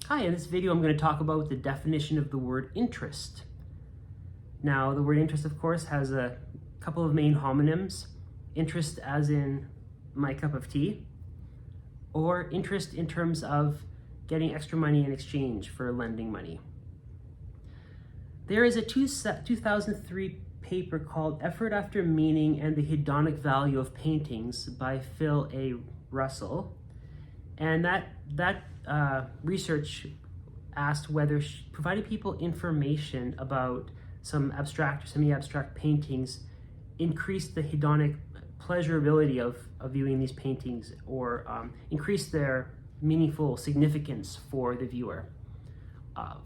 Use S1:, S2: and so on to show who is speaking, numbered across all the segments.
S1: Hi, in this video I'm going to talk about the definition of the word interest. Now, the word interest, of course, has a couple of main homonyms. Interest as in my cup of tea, or interest in terms of getting extra money in exchange for lending money. There is a 2003 paper called Effort After Meaning and the Hedonic Value of Paintings by Phil A. Russell. And that research asked whether providing people information about some abstract or semi-abstract paintings increased the hedonic pleasurability of viewing these paintings, or increase their meaningful significance for the viewer.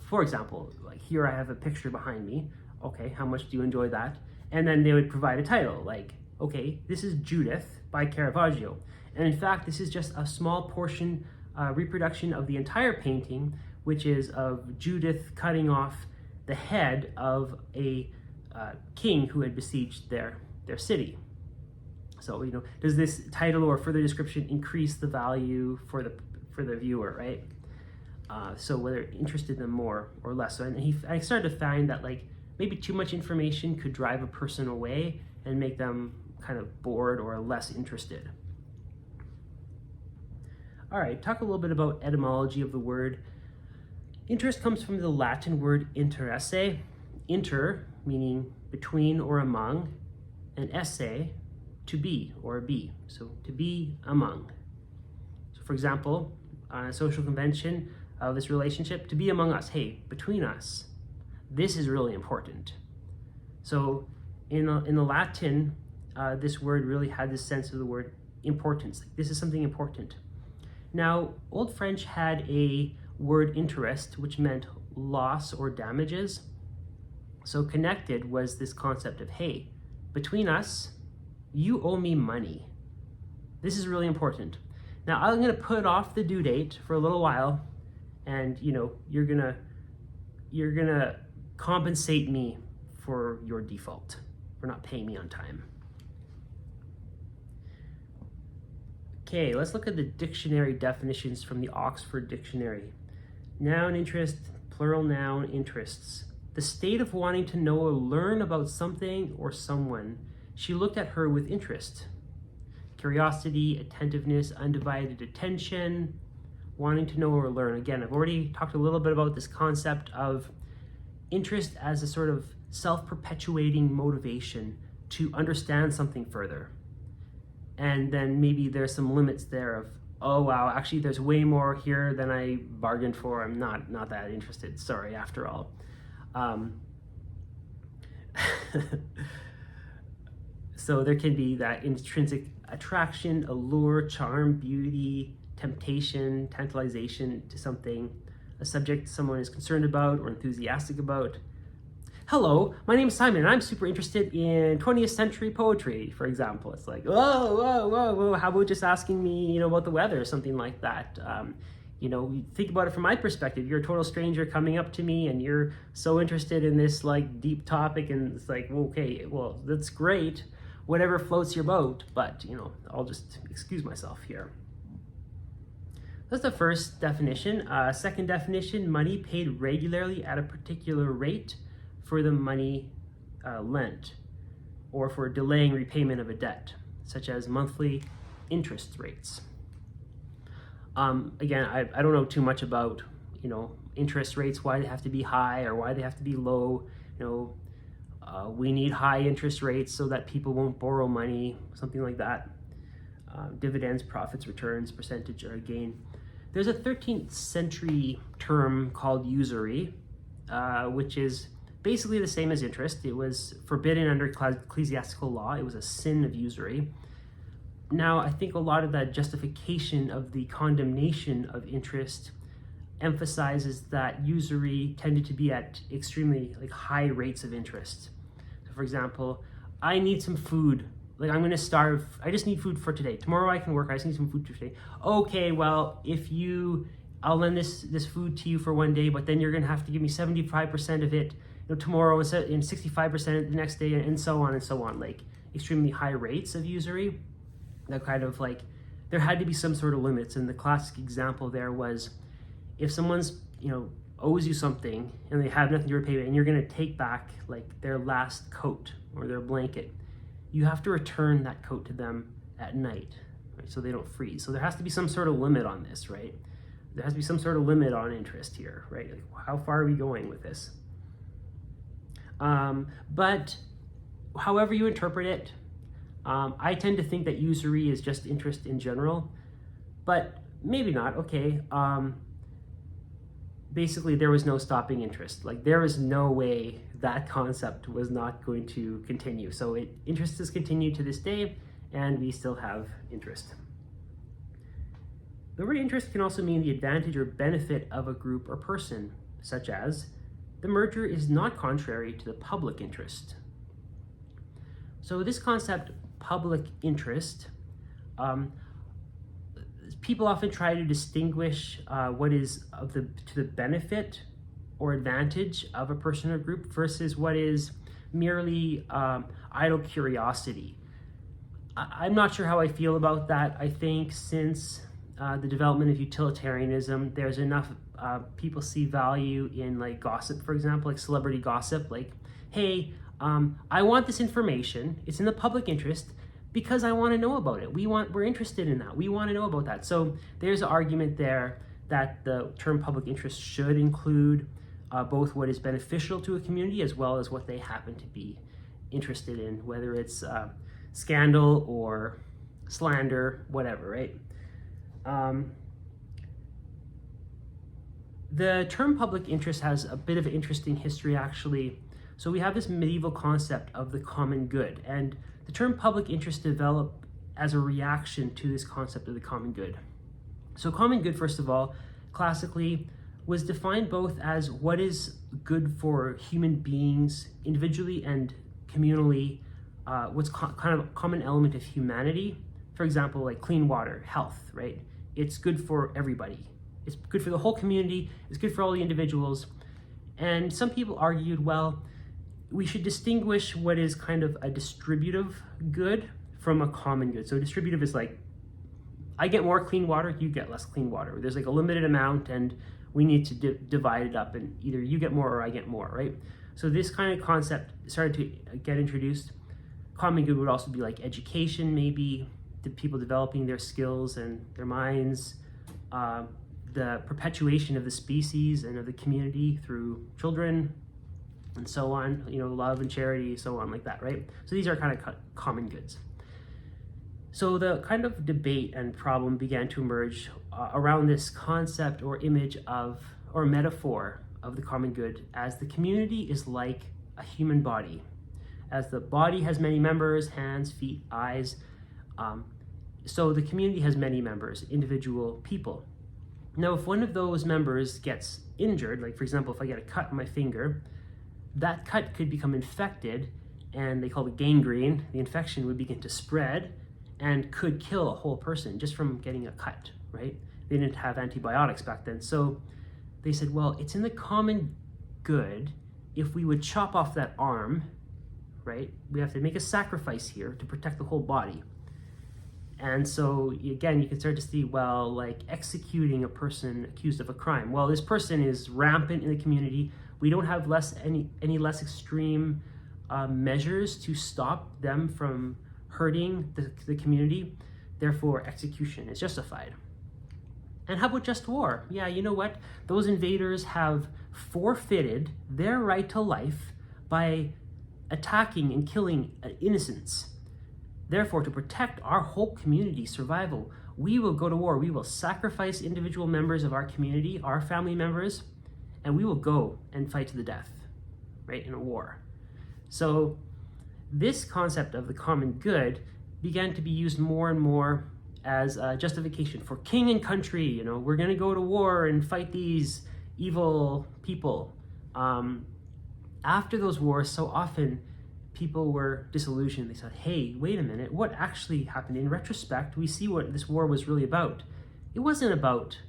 S1: For example, like here I have a picture behind me. Okay, how much do you enjoy that? And then they would provide a title like, okay, this is Judith by Caravaggio. And in fact, this is just a small portion reproduction of the entire painting, which is of Judith cutting off the head of a king who had besieged their city. So, does this title or further description increase the value for the viewer, right? So whether it interested them more or less. So, I started to find that maybe too much information could drive a person away and make them kind of bored or less interested. All right, talk a little bit about etymology of the word. Interest comes from the Latin word interesse. Inter, meaning between or among, and esse, to be or be. So to be among. So for example, on a social convention of this relationship, to be among us, hey, between us, this is really important. So in the Latin, this word really had this sense of the word importance. This is something important. Now, Old French had a word interest, which meant loss or damages. So connected was this concept of, hey, between us, you owe me money. This is really important. Now, I'm going to put off the due date for a little while, and you're gonna compensate me for your default, for not paying me on time. Okay, let's look at the dictionary definitions from the Oxford Dictionary. Noun interest, plural noun interests. The state of wanting to know or learn about something or someone. She looked at her with interest. Curiosity, attentiveness, undivided attention, wanting to know or learn. Again, I've already talked a little bit about this concept of interest as a sort of self-perpetuating motivation to understand something further. And then maybe there's some limits there of, oh wow, actually there's way more here than I bargained for. I'm not that interested, sorry, after all. So there can be that intrinsic attraction, allure, charm, beauty, temptation, tantalization to something, a subject someone is concerned about or enthusiastic about. Hello, my name is Simon, and I'm super interested in 20th century poetry, for example. It's like, whoa, how about just asking me, about the weather or something like that? Think about it from my perspective. You're a total stranger coming up to me, and you're so interested in this deep topic, and it's like, okay, well, that's great, whatever floats your boat, but I'll just excuse myself here. That's the first definition. Second definition, money paid regularly at a particular rate for the money lent, or for delaying repayment of a debt, such as monthly interest rates. Again, I don't know too much about interest rates, why they have to be high or why they have to be low. We need high interest rates so that people won't borrow money, something like that. Dividends, profits, returns, percentage, or gain. There's a 13th century term called usury, which is basically the same as interest. It was forbidden under ecclesiastical law. It was a sin of usury. Now, I think a lot of that justification of the condemnation of interest emphasizes that usury tended to be at extremely high rates of interest. So for example, I need some food. I'm gonna starve. I just need food for today. Tomorrow I can work. I just need some food for today. Okay, well, I'll lend this food to you for one day, but then you're gonna have to give me 75% of it tomorrow, and 65% the next day, and so on and so on. Extremely high rates of usury. That kind of there had to be some sort of limits. And the classic example there was, if someone's owes you something and they have nothing to repay, and you're going to take back like their last coat or their blanket, you have to return that coat to them at night, right? So they don't freeze. So there has to be some sort of limit on this, right? There has to be some sort of limit on interest here, right? Like, how far are we going with this? But however you interpret it, I tend to think that usury is just interest in general, but maybe not. Okay. Basically, there was no stopping interest. Like, there is no way that concept was not going to continue. So interest has continued to this day, and we still have interest. The word interest can also mean the advantage or benefit of a group or person, such as, the merger is not contrary to the public interest. So this concept, public interest, people often try to distinguish what is to the benefit or advantage of a person or group versus what is merely idle curiosity. I'm not sure how I feel about that. I think since the development of utilitarianism, there's enough people see value in like gossip, for example, like celebrity gossip, like, hey, I want this information, it's in the public interest, because I want to know about it. We're interested in that. We want to know about that. So there's an argument there that the term public interest should include both what is beneficial to a community as well as what they happen to be interested in, whether it's scandal or slander, whatever, right? The term public interest has a bit of an interesting history, actually. So we have this medieval concept of the common good, and the term public interest developed as a reaction to this concept of the common good. So common good, first of all, classically was defined both as what is good for human beings individually and communally, what's kind of a common element of humanity. For example, like clean water, health, right? It's good for everybody. It's good for the whole community. It's good for all the individuals. And some people argued, well, we should distinguish what is kind of a distributive good from a common good. So distributive is like, I get more clean water, you get less clean water. There's like a limited amount and we need to divide it up, and either you get more or I get more, right? So this kind of concept started to get introduced. Common good would also be like education, maybe, the people developing their skills and their minds, the perpetuation of the species and of the community through children, and so on, love and charity, so on, like that, right? So these are kind of common goods. So the kind of debate and problem began to emerge around this concept or image of, or metaphor of the common good, as the community is like a human body. As the body has many members, hands, feet, eyes, so the community has many members, individual people. Now, if one of those members gets injured, like for example, if I get a cut on my finger, that cut could become infected, and they call it gangrene. The infection would begin to spread and could kill a whole person just from getting a cut, right? They didn't have antibiotics back then. So they said, well, it's in the common good if we would chop off that arm, right? We have to make a sacrifice here to protect the whole body. And so again, you can start to see, well, like executing a person accused of a crime. Well, this person is rampant in the community. We don't have any less extreme measures to stop them from hurting the community. Therefore, execution is justified. And how about just war? Yeah, you know what? Those invaders have forfeited their right to life by attacking and killing innocents. Therefore, to protect our whole community's survival, we will go to war. We will sacrifice individual members of our community, our family members, and we will go and fight to the death, right, in a war. So this concept of the common good began to be used more and more as a justification for king and country. We're going to go to war and fight these evil people. After those wars, so often people were disillusioned. They said, hey, wait a minute, what actually happened? In retrospect, we see what this war was really about. It wasn't about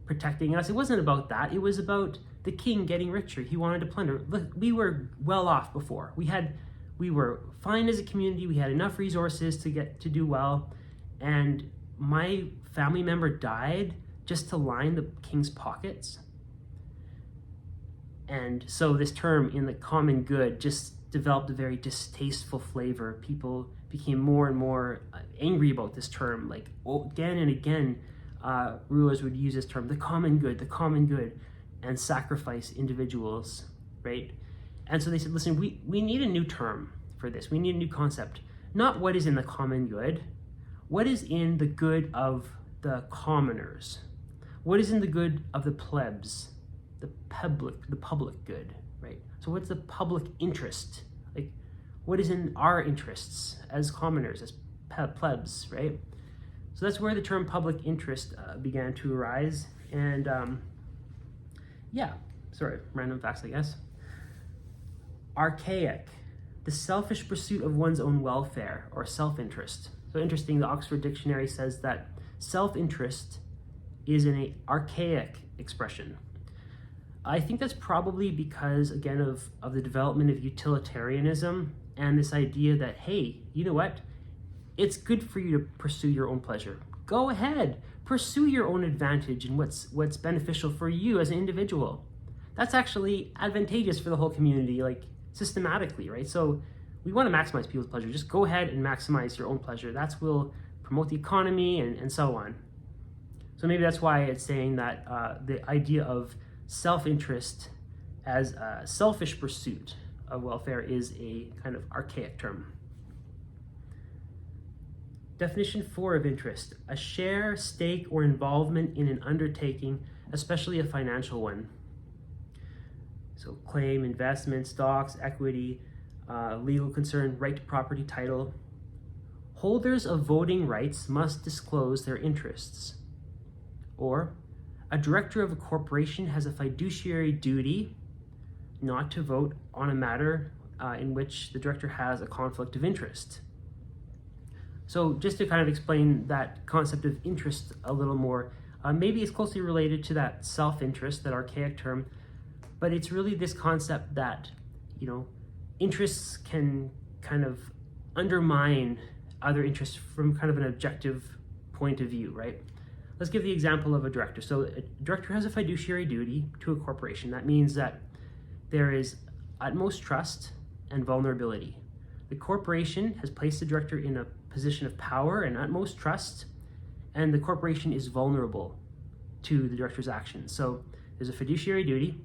S1: protecting us. It wasn't about that. It was about the king getting richer. He wanted to plunder. Look, we were well off before. We were fine as a community. We had enough resources to do well. And my family member died just to line the king's pockets. And so this term in the common good just developed a very distasteful flavor. People became more and more angry about this term. Like again and again, rulers would use this term, the common good, and sacrifice individuals, right? And so they said, listen, we need a new term for this. We need a new concept. Not what is in the common good, what is in the good of the commoners? What is in the good of the plebs? The public good, right? So what's the public interest? Like, what is in our interests as commoners, as plebs, right? So that's where the term public interest began to arise. And random facts, I guess. Archaic, the selfish pursuit of one's own welfare or self-interest. So interesting, the Oxford Dictionary says that self-interest is an archaic expression. I think that's probably because, again, of the development of utilitarianism and this idea that, hey, you know what? It's good for you to pursue your own pleasure. Go ahead, pursue your own advantage and what's beneficial for you as an individual. That's actually advantageous for the whole community, like systematically, right? So we want to maximize people's pleasure. Just go ahead and maximize your own pleasure. That will promote the economy and so on. So maybe that's why it's saying that the idea of self-interest as a selfish pursuit of welfare is a kind of archaic term. Definition 4 of interest: a share, stake, or involvement in an undertaking, especially a financial one. So claim, investment, stocks, equity, legal concern, right to property, title. Holders of voting rights must disclose their interests. Or, a director of a corporation has a fiduciary duty not to vote on a matter in which the director has a conflict of interest. So just to kind of explain that concept of interest a little more, maybe it's closely related to that self-interest, that archaic term, but it's really this concept that, interests can kind of undermine other interests from kind of an objective point of view, right? Let's give the example of a director. So a director has a fiduciary duty to a corporation. That means that there is utmost trust and vulnerability. The corporation has placed the director in a position of power and utmost trust, and the corporation is vulnerable to the director's actions. So there's a fiduciary duty,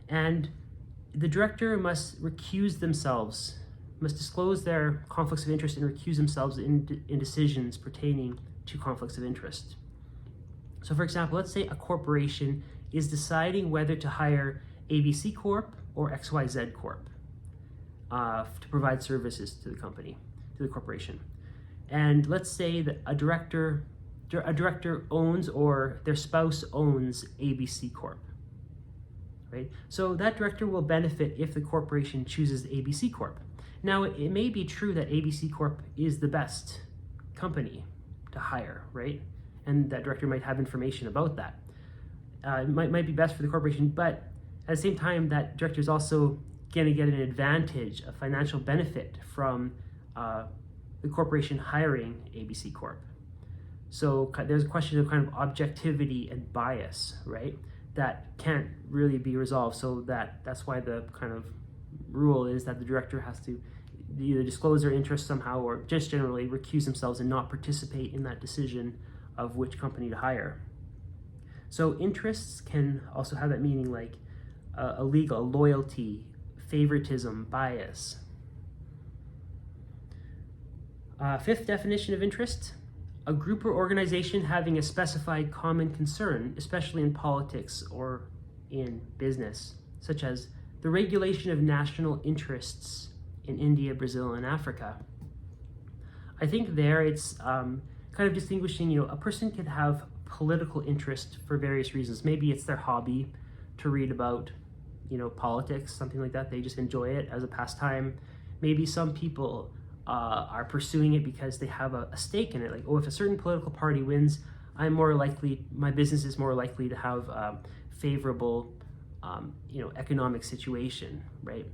S1: and the director must recuse themselves, must disclose their conflicts of interest and recuse themselves in decisions pertaining to conflicts of interest. So for example, let's say a corporation is deciding whether to hire ABC Corp or XYZ Corp to provide services to the company, to the corporation. And let's say that a director owns, or their spouse owns, ABC Corp, right? So that director will benefit if the corporation chooses ABC Corp. Now, it may be true that ABC Corp is the best company to hire, right? And that director might have information about that. It might be best for the corporation, but at the same time, that director is also going to get an advantage, a financial benefit from the corporation hiring ABC Corp. So there's a question of kind of objectivity and bias, right? That can't really be resolved. So that's why the kind of rule is that the director has to either disclose their interest somehow or just generally recuse themselves and not participate in that decision of which company to hire. So interests can also have that meaning like a legal, loyalty, favoritism, bias. Fifth definition of interest: a group or organization having a specified common concern, especially in politics or in business, such as the regulation of national interests in India, Brazil, and Africa. I think there it's kind of distinguishing, a person can have political interest for various reasons. Maybe it's their hobby to read about, politics, something like that. They just enjoy it as a pastime. Maybe some people are pursuing it because they have a stake in it. Like, if a certain political party wins, my business is more likely to have a favorable, economic situation, right?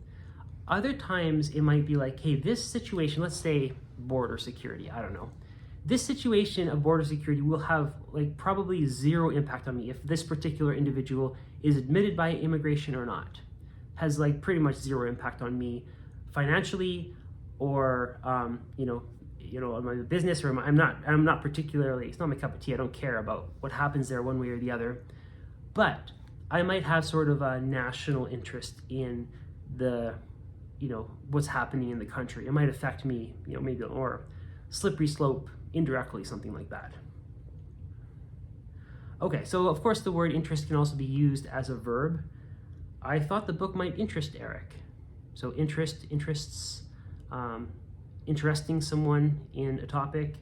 S1: Other times it might be like, hey, this situation, let's say border security, I don't know. This situation of border security will have probably zero impact on me if this particular individual is admitted by immigration or not. has like pretty much zero impact on me financially, or on my business, or I'm not particularly, it's not my cup of tea. I don't care about what happens there one way or the other. But I might have sort of a national interest in the, what's happening in the country. It might affect me, maybe, or slippery slope indirectly, something like that. Okay, so of course the word interest can also be used as a verb. I thought the book might interest Eric. So interests, interesting someone in a topic.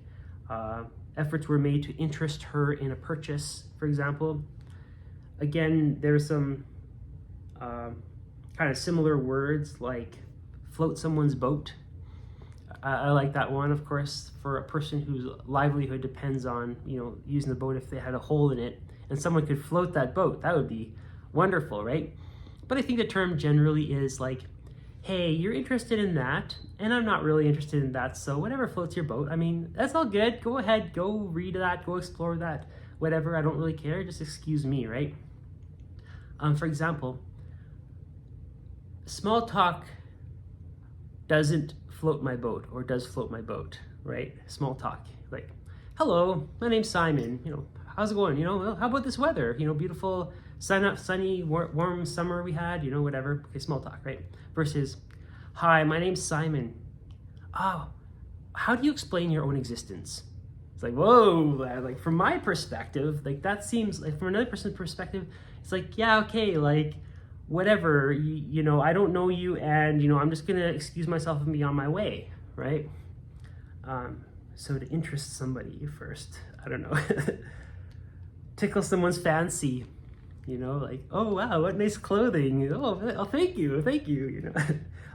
S1: Efforts were made to interest her in a purchase, for example. Again, there's some kind of similar words like float someone's boat. I like that one, of course, for a person whose livelihood depends on, using the boat. If they had a hole in it and someone could float that boat, that would be wonderful, right? But I think the term generally is like, hey, you're interested in that, and I'm not really interested in that, so whatever floats your boat, I mean, that's all good. Go ahead, go read that, go explore that, whatever, I don't really care, just excuse me, right? For example, small talk doesn't float my boat, or does float my boat, right? Small talk, like, hello, my name's Simon, how's it going? How about this weather? Beautiful, sunny, warm summer we had, whatever. Okay, small talk, right? Versus, hi, my name's Simon. Oh, how do you explain your own existence? It's like, whoa, like from my perspective, like that seems like from another person's perspective, it's like, yeah, okay, like whatever, I don't know you, and I'm just gonna excuse myself and be on my way, right? So to interest somebody first, I don't know, tickle someone's fancy, like, oh wow, what nice clothing, oh thank you,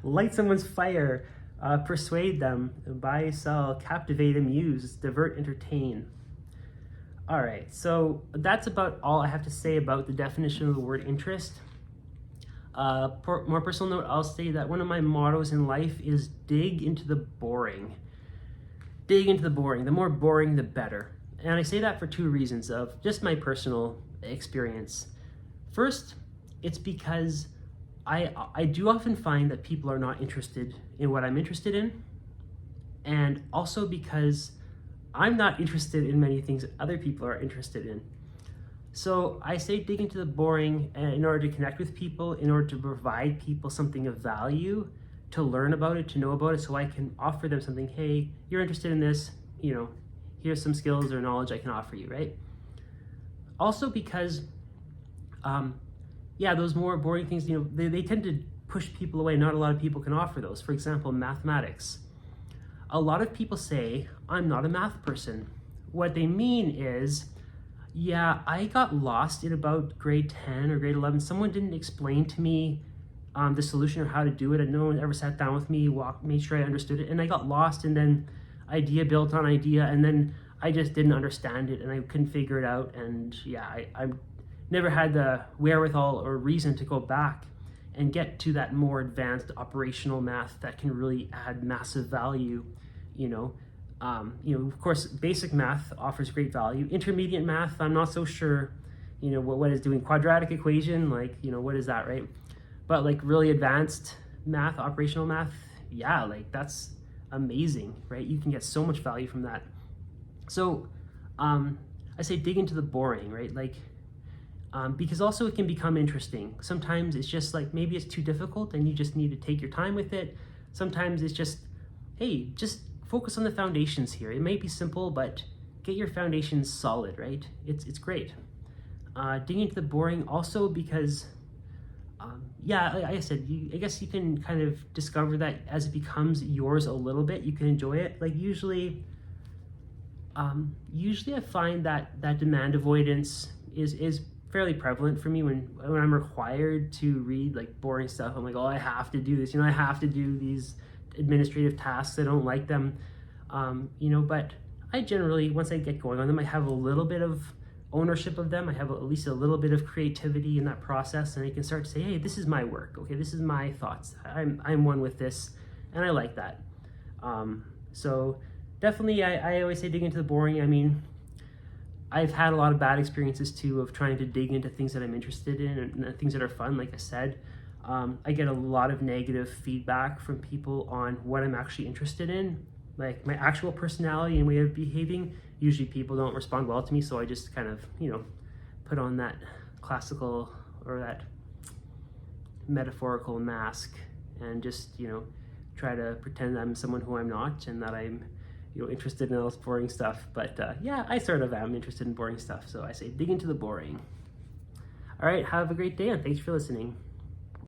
S1: light someone's fire, persuade them, buy, sell, captivate, amuse, divert, entertain. All right, so that's about all I have to say about the definition of the word interest. More personal note, I'll say that one of my mottos in life is dig into the boring. Dig into the boring. The more boring, the better. And I say that for two reasons of just my personal experience. First, it's because I do often find that people are not interested in what I'm interested in. And also because I'm not interested in many things that other people are interested in. So I say dig into the boring in order to connect with people, in order to provide people something of value, to learn about it, to know about it, so I can offer them something. Hey, you're interested in this, here's some skills or knowledge I can offer you, right? Also because, those more boring things, they tend to push people away. Not a lot of people can offer those. For example, mathematics. A lot of people say, I'm not a math person. What they mean is, yeah, I got lost in about grade 10 or grade 11. Someone didn't explain to me the solution or how to do it, and no one ever sat down with me, made sure I understood it, and I got lost, and then idea built on idea, and then I just didn't understand it, and I couldn't figure it out, and yeah, I never had the wherewithal or reason to go back and get to that more advanced operational math that can really add massive value, of course, basic math offers great value. Intermediate math, I'm not so sure, what is doing quadratic equation, like, what is that, right? But like really advanced math, operational math, yeah, like that's amazing, right? You can get so much value from that. So I say dig into the boring, right? Like, because also it can become interesting. Sometimes it's just like, maybe it's too difficult and you just need to take your time with it. Sometimes it's just, hey, just focus on the foundations here. It may be simple, but get your foundations solid, right? It's great. Digging into the boring also because, like I said, I guess you can kind of discover that as it becomes yours a little bit, you can enjoy it. Like usually I find that demand avoidance is fairly prevalent for me when I'm required to read like boring stuff. I'm like, oh, I have to do this. I have to do these administrative tasks. I don't like them, but I generally, once I get going on them, I have a little bit of ownership of them. I have at least a little bit of creativity in that process, and I can start to say, hey, this is my work. Okay, this is my thoughts. I'm one with this, and I like that. So definitely, I always say dig into the boring. I mean, I've had a lot of bad experiences too of trying to dig into things that I'm interested in and things that are fun, like I said. I get a lot of negative feedback from people on what I'm actually interested in, like my actual personality and way of behaving. Usually people don't respond well to me, so I just kind of, put on that classical or that metaphorical mask and just, try to pretend I'm someone who I'm not and that I'm, interested in all this boring stuff. But yeah, I sort of am interested in boring stuff, so I say dig into the boring. All right, have a great day and thanks for listening.